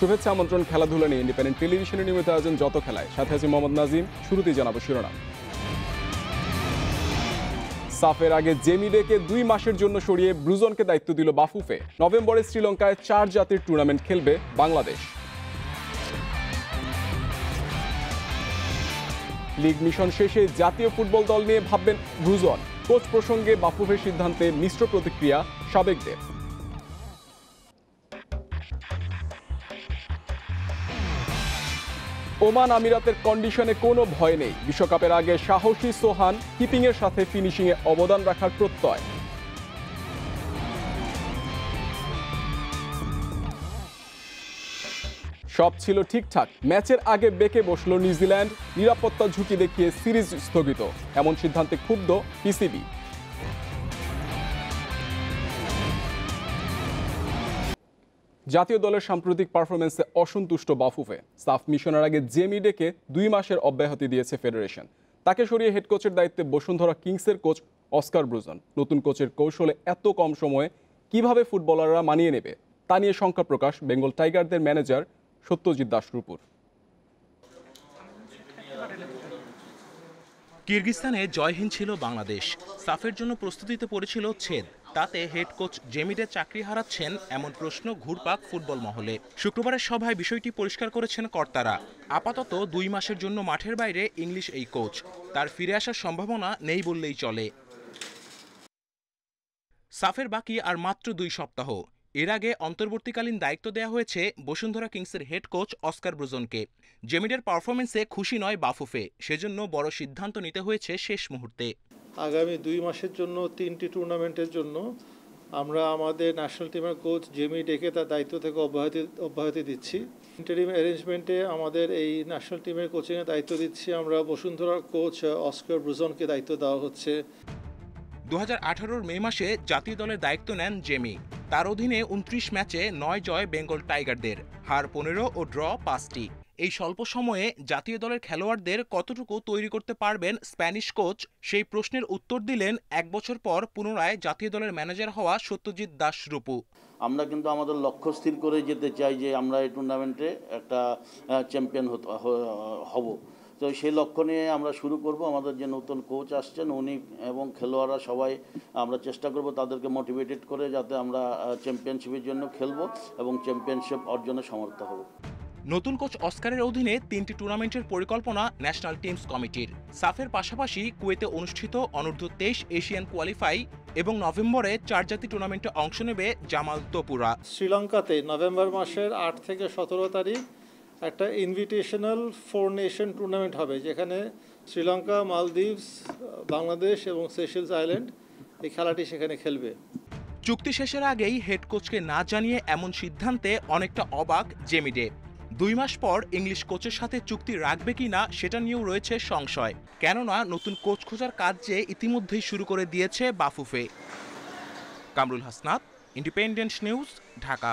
শুভেচ্ছা আমন্ত্রণ খেলাধুলা নিয়ে ইন্ডিপেন্ডেন্ট টেলিভিশনের নিয়মিত আয়োজন যত খেলায়, সাথে আছি মোহাম্মদ নাজিম। শুরুতেই জানাবো শিরোনাম। সাফের আগে জেমিডেকে 2 মাসের জন্য সরিয়ে ব্রুজনকে দায়িত্ব দিল বাফুফে। নভেম্বরে শ্রীলঙ্কায় 4 জাতির টুর্নামেন্ট খেলবে বাংলাদেশ। লিগ মিশন শেষে জাতীয় ফুটবল দল নিয়ে ভাববেন ব্রুজন। কোচ প্রসঙ্গে বাফুফের সিদ্ধান্তে মিশ্র প্রতিক্রিয়া সাবেকদের। ওমান আমিরাতের কন্ডিশনে কোনো ভয় নেই। বিশ্বকাপের আগে সাহসী সোহান কিপিংয়ের সাথে ফিনিশিংয়ে অবদান রাখার প্রত্যয়। সব ছিল ঠিকঠাক, ম্যাচের আগে বেঁকে বসল নিউজিল্যান্ড। নিরাপত্তা ঝুঁকি দেখিয়ে সিরিজ স্থগিত, এমন সিদ্ধান্তে ক্ষুব্ধ পিসিবি। জাতীয় দলের সাম্প্রতিক পারফরমেন্সে অসন্তুষ্ট বাফুফে। সাফ মিশনের আগে জেমিডেকে 2 মাসের অব্যাহতি দিয়েছে ফেডারেশন। তাকে সরিয়ে হেড কোচের দায়িত্বে বসুন্ধরা কিংসের কোচ অস্কার ব্রুজন। নতুন কোচের কৌশলে এত কম সময়ে কিভাবে ফুটবলাররা মানিয়ে নেবে তা নিয়ে শঙ্কা প্রকাশ বেঙ্গল টাইগারদের ম্যানেজার সত্যজিৎ দাশরূপুর। কিরগিজস্তানে জয়হীন ছিল বাংলাদেশ। সাফের জন্য প্রস্তুতিতে পড়েছিল ছেদ। তাতে হেড কোচ জেমিডের চাকরি হারাচ্ছেন এমন প্রশ্ন ঘুরপাক ফুটবল মহলে। শুক্রবারের সভায় বিষয়টি পরিষ্কার করেছেন কর্তারা। আপাতত 2 মাসের জন্য মাঠের বাইরে ইংলিশ এই কোচ। তার ফিরে আসার সম্ভাবনা নেই বললেই চলে। সাফের বাকি আর মাত্র 2 সপ্তাহ। এর আগে অন্তর্বর্তীকালীন দায়িত্ব দেওয়া হয়েছে বসুন্ধরা কিংসের হেড কোচ অস্কার ব্রুজনকে। জেমিডের পারফরমেন্সে খুশি নয় বাফুফে, সেজন্য বড় সিদ্ধান্ত নিতে হয়েছে শেষ মুহূর্তে। আগামী 2 মাসের জন্য 3টি টুর্নামেন্টের জন্য আমরা আমাদের ন্যাশনাল টিমের কোচ জেমিডেকে তার দায়িত্ব থেকে অব্যাহতি দিচ্ছি। ইন্টারিম অ্যারেঞ্জমেন্টে আমাদের এই ন্যাশনাল টিমের কোচিংয়ের দায়িত্ব দিচ্ছি আমরা বসুন্ধরার কোচ অস্কার ব্রুজনকে দায়িত্ব দেওয়া হচ্ছে। 2018 মে মাসে জাতীয় দলের দায়িত্ব নেন জেমি। তার অধীনে 29 ম্যাচে 9 জয় বেঙ্গল টাইগারদের, হার 15 ও ড্র 5টি। এই স্বল্প সময়ে জাতীয় দলের খেলোয়াড়দের কতটুকু তৈরি করতে পারবেন স্প্যানিশ কোচ, সেই প্রশ্নের উত্তর দিলেন 1 বছর পর পুনরায় জাতীয় দলের ম্যানেজার হওয়া সত্যজিৎ দাশরূপু। আমরা কিন্তু আমাদের লক্ষ্য স্থির করে যেতে চাই যে আমরা এই টুর্নামেন্টে একটা চ্যাম্পিয়ন হব। তো সেই লক্ষ্য নিয়ে আমরা শুরু করব। আমাদের যে নতুন কোচ আসছেন উনি এবং খেলোয়াড়রা সবাই আমরা চেষ্টা করব তাদেরকে মোটিভেটেড করে যাতে আমরা চ্যাম্পিয়নশিপের জন্য খেলব এবং চ্যাম্পিয়নশিপ অর্জনে সমর্থ হব। নতুন কোচ অস্কারের অধীনে 3টি টুর্নামেন্টের পরিকল্পনা ন্যাশনাল টিমস কমিটির। সাফের পাশাপাশি কুয়েতে অনুষ্ঠিত অনূর্ধ্ব 23 এশিয়ান কোয়ালিফাই এবং নভেম্বরে 4 জাতি টুর্নামেন্টে অংশ নেবে জামাল তোপুরা। শ্রীলঙ্কাতে নভেম্বর মাসের 8 থেকে 17 তারিখ একটা ইনভিটেশনাল 4 নেশন টুর্নামেন্ট হবে, যেখানে শ্রীলঙ্কা, মালদ্বীপস, বাংলাদেশ এবং সেশেলস আইল্যান্ড এই খেলাটি সেখানে খেলবে। চুক্তি শেষের আগেই হেড কোচকে না জানিয়ে এমন সিদ্ধান্তে অনেকটা অবাক জেমিডে। 2 মাস পর ইংলিশ কোচের সাথে চুক্তি রাখবে কিনা সেটা নিয়েও রয়েছে সংশয়, কেননা নতুন কোচ খোঁজার কাজ যে ইতিমধ্যেই শুরু করে দিয়েছে বাফুফে। Kamrul Hasnat, Independent News, Dhaka.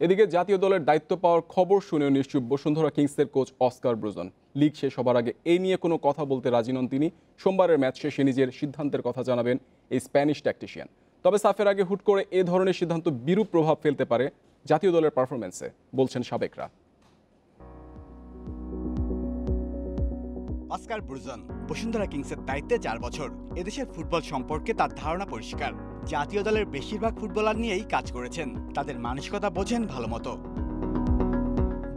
এদিকে জাতীয় দলের দায়িত্ব পাওয়ার খবর শুনেও নিশ্চুপ বসুন্ধরা কিংসের কোচ অস্কার ব্রুজন। লিগ শেষ হবার আগে এই নিয়ে কোনো কথা বলতে রাজি নন তিনি। সোমবারের ম্যাচ শেষে নিজের সিদ্ধান্তের কথা জানাবেন এই স্প্যানিশ ট্যাকটিশিয়ান। তবে সাফের আগে হুট করে এ ধরনের সিদ্ধান্ত বিরূপ প্রভাব ফেলতে পারে জাতীয় দলের পারফরমেন্সে, বলছেন সাবেকরা। অস্কার ব্রুজন বসুন্ধরা কিংসের দায়িত্বে 4 বছর। এদেশের ফুটবল সম্পর্কে তার ধারণা পরিষ্কার। জাতীয় দলের বেশিরভাগ ফুটবলার নিয়েই কাজ করেছেন, তাদের মানসিকতা বোঝেন ভালো মতো।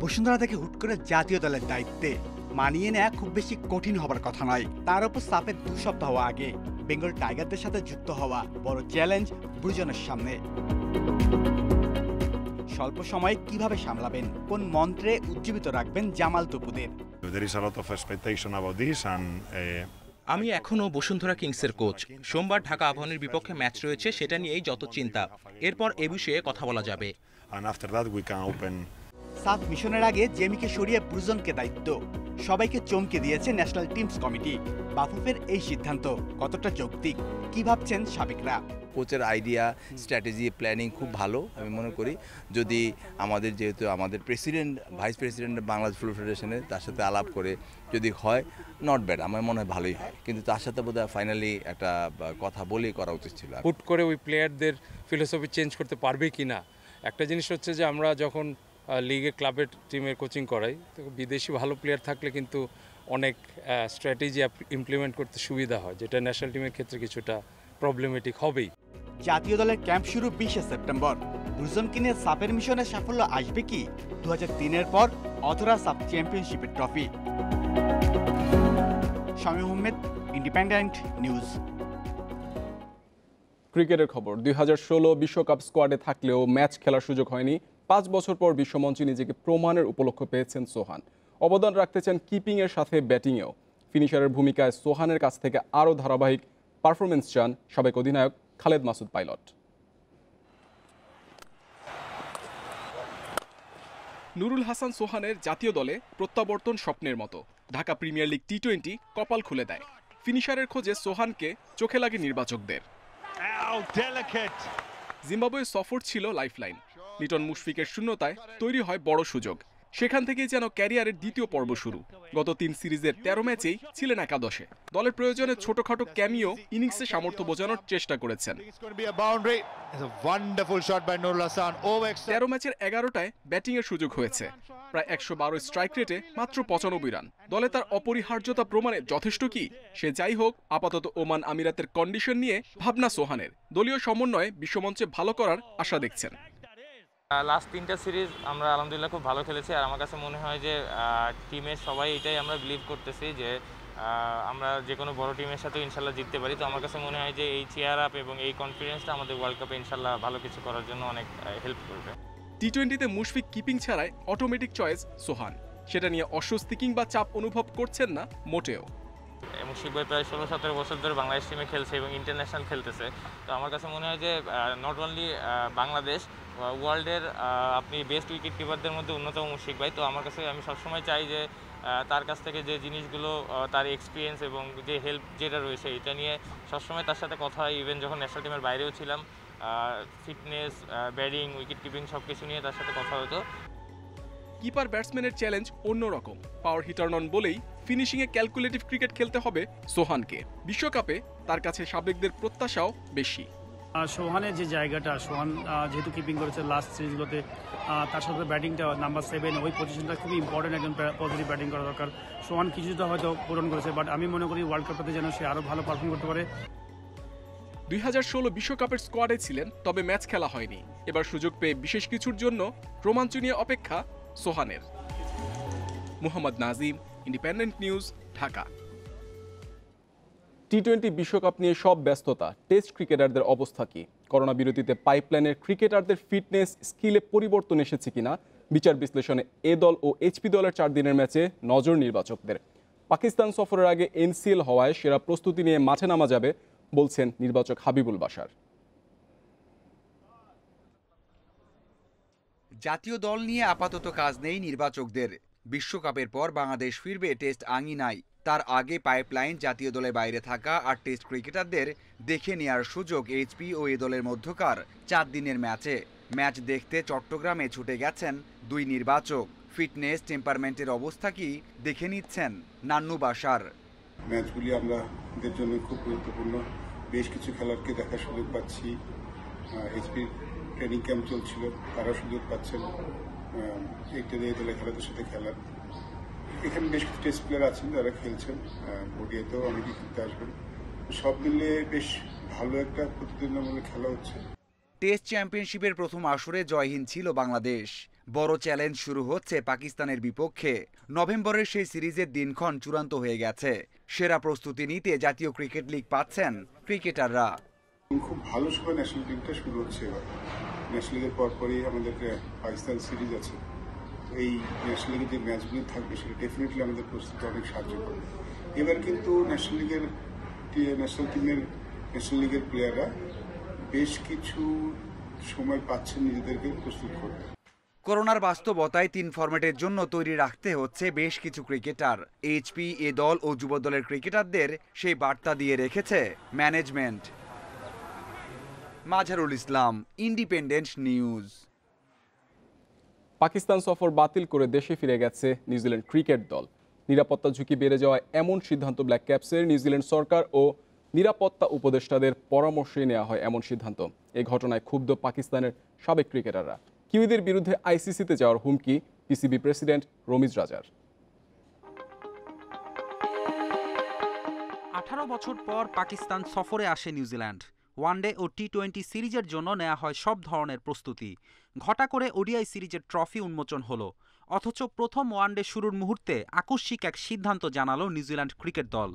বসুন্ধরা থেকে হুট করে জাতীয় দলের দায়িত্বে মানিয়ে নেওয়া খুব বেশি কঠিন হবার কথা নয়। তার উপর সাফের 2 সপ্তাহ আগে বেঙ্গল টাইগারদের সাথে যুক্ত হওয়া বড় চ্যালেঞ্জ ব্রুজনের সামনে। স্বল্প সময়ে কিভাবে সামলাবেন, কোন মন্ত্রে উজ্জীবিত রাখবেন জামাল তোপুদের। আমি এখনো বসুন্ধরা কিংসের কোচ। সোমবার ঢাকা আবাহনীর বিপক্ষে ম্যাচ রয়েছে, সেটা নিয়েই যত চিন্তা। এরপর এ বিষয়ে কথা বলা যাবে। সাফ মিশনের আগে জেমিকে সরিয়ে ব্রুজনকে দায়িত্ব। সবাইকে চমকে দিয়েছে ন্যাশনাল টিমস কমিটি। বাফুফের এই সিদ্ধান্ত কতটা যৌক্তিক, কি ভাবছেন সাবেকরা? কোচের আইডিয়া, স্ট্র্যাটেজি, প্ল্যানিং খুব ভালো আমি মনে করি। যদি আমাদের যেহেতু আমাদের president, vice president Bangladesh football ফেডারেশনে তার সাথে আলাপ করে যদি হয়, নট ব্যাড, আমার মনে হয় ভালোই হয়। কিন্তু তার সাথে বোধহয় ফাইনালি একটা কথা বলেই করা উচিত ছিল। হুট করে ওই প্লেয়ারদের ফিলোসফি চেঞ্জ করতে পারবে কি না। একটা জিনিস হচ্ছে যে আমরা যখন লিগে ক্লাবের টিমের কোচিং করাই, তো বিদেশি ভালো প্লেয়ার থাকলে কিন্তু অনেক স্ট্র্যাটেজি ইমপ্লিমেন্ট করতে সুবিধা হয়, যেটা ন্যাশনাল টিমের ক্ষেত্রে কিছুটা প্রবলেমেটিক হবেই। জাতীয় দলের ক্যাম্প শুরু 20 সেপ্টেম্বর। ব্রুজনকে নিয়ে সাফের মিশনের সাফল্য আসবে কি 2003-এর পর অথরা সাফ চ্যাম্পিয়নশিপের trophy? Shamim Ahmed, independent news. ক্রিকেটের খবর, 2016 বিশ্বকাপ স্কোয়াডে থাকলেও ম্যাচ খেলার সুযোগ হয়নি। 5 বছর পর বিশ্বমঞ্চে নিজেকে প্রমাণের উপলক্ষ পেয়েছেন সোহান। অবদান রাখতে চান কিপিংয়ের সাথে ব্যাটিংয়েও। ফিনিশারের ভূমিকায় সোহানের কাছ থেকে আরও ধারাবাহিক পারফরমেন্স চান সাবেক অধিনায়ক খালেদ মাসুদ পাইলট। নুরুল হাসান সোহানের জাতীয় দলে প্রত্যাবর্তন স্বপ্নের মতো। ঢাকা প্রিমিয়ার লিগ টি-20 কপাল খুলে দেয়। ফিনিশারের খোঁজে সোহানকে চোখে লাগে নির্বাচকদের। জিম্বাবুয়ে সফর ছিল লাইফলাইন। লিটন মুশফিকের শূন্যতায় তৈরি হয় বড় সুযোগ। সেখান থেকেই যেন ক্যারিয়ারের দ্বিতীয় পর্ব শুরু। গত 3 সিরিজের 13 ম্যাচেই ছিলেন একাদশে। দলের প্রয়োজনে ছোটখাটো ক্যামিও ইনিংসে সামর্থ্য বোঝানোর চেষ্টা করেছেন। 13 ম্যাচের 11টায় ব্যাটিংয়ের সুযোগ হয়েছে। প্রায় 112 স্ট্রাইক রেটে মাত্র 95 রান। দলে তার অপরিহার্যতা প্রমাণে যথেষ্ট কি? সে যাই হোক, আপাতত ওমান আমিরাতের কন্ডিশন নিয়ে ভাবনা সোহানের। দলীয় সমন্বয়ে বিশ্বমঞ্চে ভালো করার আশা দেখছেন। লাস্ট 3টা সিরিজ আমরা আলহামদুলিল্লাহ খুব ভালো খেলেছি। আর আমার কাছে মনে হয় যে টিমের সবাই এটাই আমরা বিলিভ করতেছি যে আমরা যে কোনো বড় টিমের সাথে ইনশাল্লাহ জিততে পারি। তো আমার কাছে মনে হয় যে এই চেয়ার আপ এবং এই কনফিডেন্সটা আমাদের ওয়ার্ল্ড কাপে ইনশাল্লাহ ভালো কিছু করার জন্য অনেক হেল্প করবে। টি-20তে মুশফিক কিপিং ছাড়াই অটোমেটিক চয়েস সোহান। সেটা নিয়ে অস্বস্তি কিংবা চাপ অনুভব করছেন না মোটেও। মুশফিক ভাই প্রায় 16-17 বছর ধরে বাংলাদেশ টিমে খেলছে এবং ইন্টারন্যাশনাল খেলতেছে। তো আমার কাছে মনে হয় যে নট অনলি বাংলাদেশ, ওয়ার্ল্ডের আপনি বেস্ট উইকেট কিপারদের মধ্যে অন্যতম মুশফিক ভাই। তো আমার কাছে আমি সবসময় চাই যে তার কাছ থেকে যে জিনিসগুলো, তার এক্সপিরিয়েন্স এবং যে হেল্প যেটা রয়েছে, এটা নিয়ে সবসময় তার সাথে কথা হয়। ইভেন যখন ন্যাশনাল টিমের বাইরেও ছিলাম, ফিটনেস, ব্যাটিং, উইকেট কিপিং সব কিছু নিয়ে তার সাথে কথা হতো। কিপার ব্যাটসম্যানের চ্যালেঞ্জ অন্যরকম। পাওয়ার হিটার নন বলেই ফিনিশিংয়ে ক্যালকুলেটিভ ক্রিকেট খেলতে হবে সোহানকে। বিশ্বকাপে তার কাছে সাবেকদের প্রত্যাশাও বেশি। সোহানের যে জায়গাটা, সোহান যেহেতু কিপিং করেছে লাস্ট সিরিজগুলোতে, তার সাথে ব্যাটিংটা নাম্বার 7, ওই পজিশনটা খুবই ইম্পর্টেন্ট। একজন পজিটিভ ব্যাটিং করা দরকার। সোহান কিছুটা হয়তো পূরণ করেছে, বাট আমি মনে করি ওয়ার্ল্ড কাপটাতে যেন সে আরও ভালো পারফর্ম করতে পারে। 2016 বিশ্বকাপের স্কোয়াডে ছিলেন, তবে ম্যাচ খেলা হয়নি। এবার সুযোগ পেয়ে বিশেষ কিছুর জন্য রোমাঞ্চ নিয়ে অপেক্ষা সোহানের। Mohammad Nazim, Independent News, Dhaka. টি-20 বিশ্বকাপ নিয়ে সব ব্যস্ততা। টেস্ট ক্রিকেটারদের অবস্থা কি? করোনা বিরতিতে পাইপলাইনের ক্রিকেটারদের ফিটনেস, স্কিলে পরিবর্তন এসেছে কিনা বিচার বিশ্লেষণে এ দল ও এইচপি দলের 4 দিনের ম্যাচে নজর নির্বাচকদের। পাকিস্তান সফরের আগে এনসিএল হওয়ায় সেরা প্রস্তুতি নিয়ে মাঠে নামা যাবে বলছেন নির্বাচক হাবিবুল বাশার। জাতীয় দল নিয়ে আপাতত কাজ নেই নির্বাচকদের। বিশ্বকাপের পর বাংলাদেশ ফিরবে টেস্ট আঙিনায়। তার আগে পাইপলাইন জাতীয় দলের বাইরে থাকা আর টেস্ট ক্রিকেটারদের দেখে নেওয়ার সুযোগ এইচপি ও এ দলের মধ্যকার 4 দিনের ম্যাচে। ম্যাচ দেখতে চট্টগ্রামে ছুটে গেছেন 2 নির্বাচক। ফিটনেস, টেম্পারমেন্টের অবস্থা কি দেখে নিচ্ছেন নান্নু বাশার। ম্যাচগুলি আমাদের জন্য খুব গুরুত্বপূর্ণ। বেশ কিছু খেলোয়াড়কে দেখার সুযোগ পাচ্ছি। এইচপি ট্রেনিং ক্যাম্প চলছিল, তারা সুযোগ পাচ্ছেন এই দলে খেলাদের সাথে খেলার। এখানে বেশ কিছু টেস্ট প্লেয়ার আছেন যারা খেলছেন, ওডিআইতেও অনেকেই খেলতে আসবেন। সব মিলিয়ে বেশ ভালো একটা প্রতিদ্বন্দ্বিতামূলক খেলা হচ্ছে। টেস্ট চ্যাম্পিয়নশিপের প্রথম আসরে জয়হীন ছিল বাংলাদেশ। বড় চ্যালেঞ্জ শুরু হচ্ছে পাকিস্তানের বিপক্ষে। নভেম্বরের সেই সিরিজের দিনক্ষণ চূড়ান্ত হয়ে গেছে। সেরা প্রস্তুতি নিতে জাতীয় ক্রিকেট লিগ পাচ্ছেন ক্রিকেটাররা। খুব ভালো সময় ন্যাশনাল টিমটা শুরু হচ্ছে। এবার ন্যাশনাল লিগের পরপরই আমাদের পাকিস্তান সিরিজ আছে। এই ন্যাশনাল লিগের যে ম্যাচগুলো থাকবে সেটা ডেফিনেটলি আমাদের প্রস্তুতি অনেক সাহায্য করবে। এবার কিন্তু ন্যাশনাল লিগের প্লেয়াররা বেশ কিছু সময় পাচ্ছেন নিজেদেরকে প্রস্তুত করতে। করোনার বাস্তবতায় 3 ফরম্যাটের জন্য তৈরি রাখতে হচ্ছে বেশ কিছু ক্রিকেটার। এইচপি এ দল ও যুব দলের ক্রিকেটারদের সেই বার্তা দিয়ে রেখেছে ম্যানেজমেন্ট। মাঝারুল ইসলাম, ইন্ডিপেন্ডেন্ট নিউজ। পাকিস্তান সফর বাতিল করে দেশে ফিরে গেছে নিউজিল্যান্ড ক্রিকেট দল। নিরাপত্তা ঝুঁকি বেড়ে যাওয়ায় এমন সিদ্ধান্ত ব্ল্যাক ক্যাপসের। নিউজিল্যান্ড সরকার ও নিরাপত্তা উপদেষ্টাদের পরামর্শে নেওয়া হয় এমন সিদ্ধান্ত। এই ঘটনায় ক্ষুব্ধ পাকিস্তানের সাবেক ক্রিকেটাররা। কিউইদের বিরুদ্ধে আইসিসিতে যাওয়ার হুমকি পিসিবি প্রেসিডেন্ট রমিজ রাজার। 18 বছর পর পাকিস্তান সফরে আসে নিউজিল্যান্ড। ওয়ানডে ও টি-20 সিরিজের জন্য নেওয়া হয় সব ধরনের প্রস্তুতি। ঘটা করে ওডিআই সিরিজের ট্রফি উন্মোচন হলো, অথচ প্রথম ওয়ানডে শুরুর মুহূর্তে আকস্মিক এক সিদ্ধান্ত জানালো নিউজিল্যান্ড ক্রিকেট দল।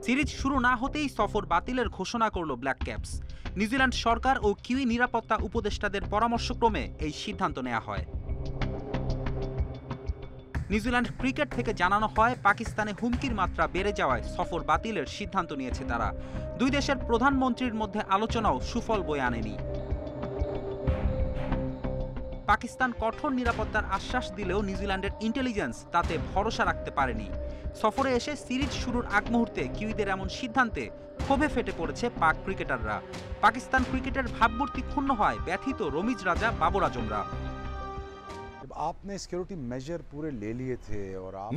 সিরিজ শুরু না হতেই সফর বাতিলের ঘোষণা করল ব্ল্যাক ক্যাপস। নিউজিল্যান্ড সরকার ও কিউই নিরাপত্তা উপদেষ্টাদের পরামর্শক্রমে এই সিদ্ধান্ত নেওয়া হয়। নিউজিল্যান্ড ক্রিকেট থেকে জানানো হয় পাকিস্তানে হুমকির মাত্রা বেড়ে যাওয়ায় সফর বাতিলের সিদ্ধান্ত নিয়েছে তারা। দুই দেশের প্রধানমন্ত্রীর মধ্যে আলোচনাও সুফল বয়ে আনেনি। পাকিস্তান কঠোর নিরাপত্তার আশ্বাস দিলেও নিউজিল্যান্ডের ইন্টেলিজেন্স তাতে ভরসা রাখতে পারেনি। সফরে এসে সিরিজ শুরুর আগ মুহূর্তে কিউইদের এমন সিদ্ধান্তে ক্ষোভে ফেটে পড়েছে পাক ক্রিকেটাররা। পাকিস্তান ক্রিকেটের ভাবমূর্তি ক্ষুণ্ণ হয় ব্যথিত রমিজ রাজা, বাবর আজমরা।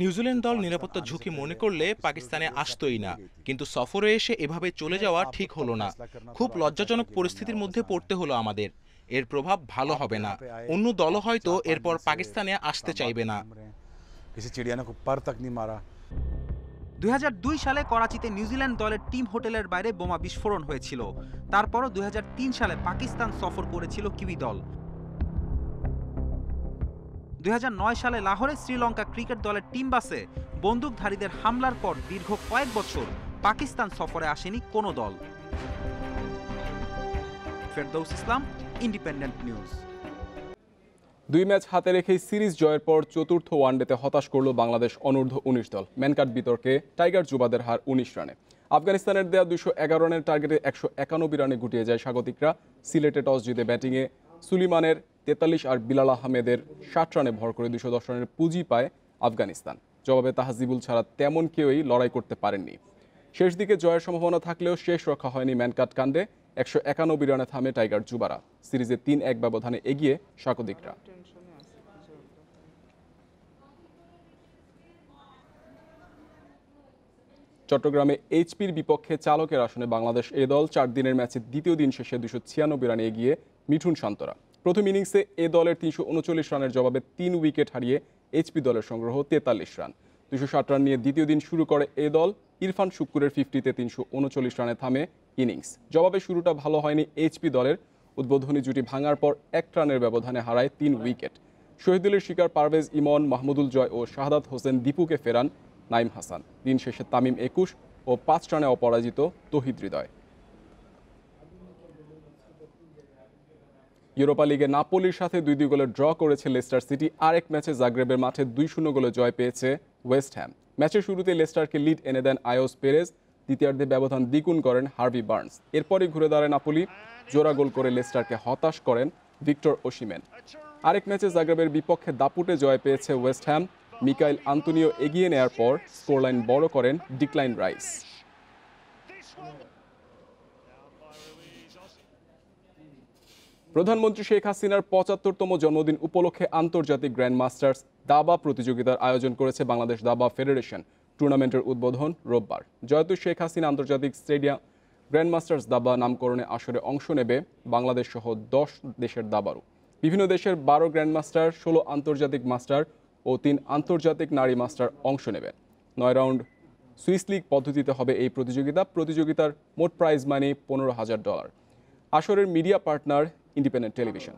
নিউজিল্যান্ড দল নিরাপত্তা ঝুঁকি মনে করলে পাকিস্তানে আসতোই না, কিন্তু সফরে এসে এভাবে চলে যাওয়া ঠিক হলো না। খুব লজ্জাজনক পরিস্থিতির মধ্যে পড়তে হলো আমাদের। এর প্রভাব ভালো হবে না। অন্য দল হয়তো এরপর পাকিস্তানে আসতে চাইবে না। 2002 সালে করাচিতে নিউজিল্যান্ড দলের টিম হোটেলের বাইরে বোমা বিস্ফোরণ হয়েছিল। তারপরও 2003 সালে পাকিস্তান সফর করেছিল কিউই দল। 2009 সালে লাহোরে শ্রীলঙ্কা ক্রিকেট দলের টিম বাসে বন্দুকধারীদের হামলার পর দীর্ঘ কয়েক বছর পাকিস্তান সফরে আসেনি কোনো দল। ফেরদৌস ইসলাম, ইন্ডিপেন্ডেন্ট নিউজ। 2 ম্যাচ হাতে রেখেই সিরিজ জয়ের পর চতুর্থ ওয়ানডেতে হতাশ করল বাংলাদেশ অনূর্ধ্ব 19 দল। ম্যানকাট বিতর্কে টাইগার যুবাদের হার 19 রানে। আফগানিস্তানের দেয়া 211 রানের টার্গেটে 191 রানে গুটিয়ে যায় স্বাগতিকরা। সিলেটে টস জিতে ব্যাটিংয়ে সুলিমানের 43 আর বিলাল আহমেদের 60 রানে ভর করে 210 রানের পুঁজি পায় আফগানিস্তান। জবাবে তাহজিবুল ছাড়া তেমন কেউই লড়াই করতে পারেননি। শেষ দিকে জয়ের সম্ভাবনা থাকলেও শেষ রক্ষা হয়নি ম্যানকাট কাণ্ডে। 191 রানে থামে টাইগার যুবারা। সিরিজে 3-1 ব্যবধানে এগিয়ে স্বাগতিকরা। চট্টগ্রামে এইচপির বিপক্ষে চালকের আসনে বাংলাদেশ এ দল। 4 দিনের ম্যাচে দ্বিতীয় দিন শেষে 296 রানে এগিয়ে মিঠুন শান্তরা। প্রথম ইনিংসে এ দলের 339 রানের জবাবে 3 উইকেট হারিয়ে এইচপি দলের সংগ্রহ 43 রান। 260 রান নিয়ে দ্বিতীয় দিন শুরু করে এ দল। ইরফান শুক্কুরের 50-তে 339 রানে থামে ইনিংস। জবাবে শুরুটা ভালো হয়নি এইচপি দলের। উদ্বোধনী জুটি ভাঙার পর 1 রানের ব্যবধানে হারায় 3 উইকেট। শহীদুলের শিকার পারভেজ ইমন, মাহমুদুল জয় ও শাহাদাত হোসেন দীপুকে ফেরান নাইম হাসান। দিন শেষে তামিম 21 ও 5 রানে অপরাজিত তৌহিদ হৃদয়। ইউরোপা লিগে নাপোলির সাথে 2-2 গোলে ড্র করেছে লেস্টার সিটি। আরেক ম্যাচে জাগ্রেবের মাঠে 2-0 গোলে জয় পেয়েছে ওয়েস্ট হ্যাম। ম্যাচের শুরুতে লেস্টারকে লিড এনে দেন আয়োস পেরেজ। দ্বিতীয়ার্ধে ব্যবধান দ্বিগুণ করেন হার্ভি বার্নস। এরপরই ঘুরে দাঁড়ায় নাপোলি। জোড়া গোল করে লেস্টারকে হতাশ করেন ভিক্টর ওসিমেন। আরেক ম্যাচে জাগ্রেবের বিপক্ষে দাপুটে জয় পেয়েছে ওয়েস্ট হ্যাম। মিকাইল আন্তোনিও এগিয়ে নেয়ার পর স্কোরলাইন বড় করেন ডিক্লাইন রাইস। প্রধানমন্ত্রী শেখ হাসিনার 75তম জন্মদিন উপলক্ষে আন্তর্জাতিক গ্র্যান্ড মাস্টার্স দাবা প্রতিযোগিতার আয়োজন করেছে বাংলাদেশ দাবা ফেডারেশন। টুর্নামেন্টের উদ্বোধন রোববার। জয়তু শেখ হাসিনা আন্তর্জাতিক স্টেডিয়াম গ্র্যান্ড মাস্টার্স দাবা নামকরণে আসরে অংশ নেবে বাংলাদেশ সহ 10 দেশের দাবারু। বিভিন্ন দেশের 12 গ্র্যান্ড মাস্টার, 16 আন্তর্জাতিক মাস্টার ও 3 আন্তর্জাতিক নারী মাস্টার অংশ নেবে। 9 রাউন্ড সুইস লিগ পদ্ধতিতে হবে এই প্রতিযোগিতা। প্রতিযোগিতার মোট প্রাইজ মানি $15,000। আসরের মিডিয়া পার্টনার ইন্ডিপেন্ডেন্ট টেলিভিশন।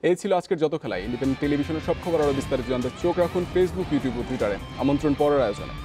এই ছিল আজকের যত খেলায়। ইন্ডিপেন্ডেন্ট টেলিভিশনের সব খবর আরও বিস্তারিত জানতে চোখ রাখুন ফেসবুক, ইউটিউব ও টুইটারে। আমন্ত্রণ পরের আয়োজনে।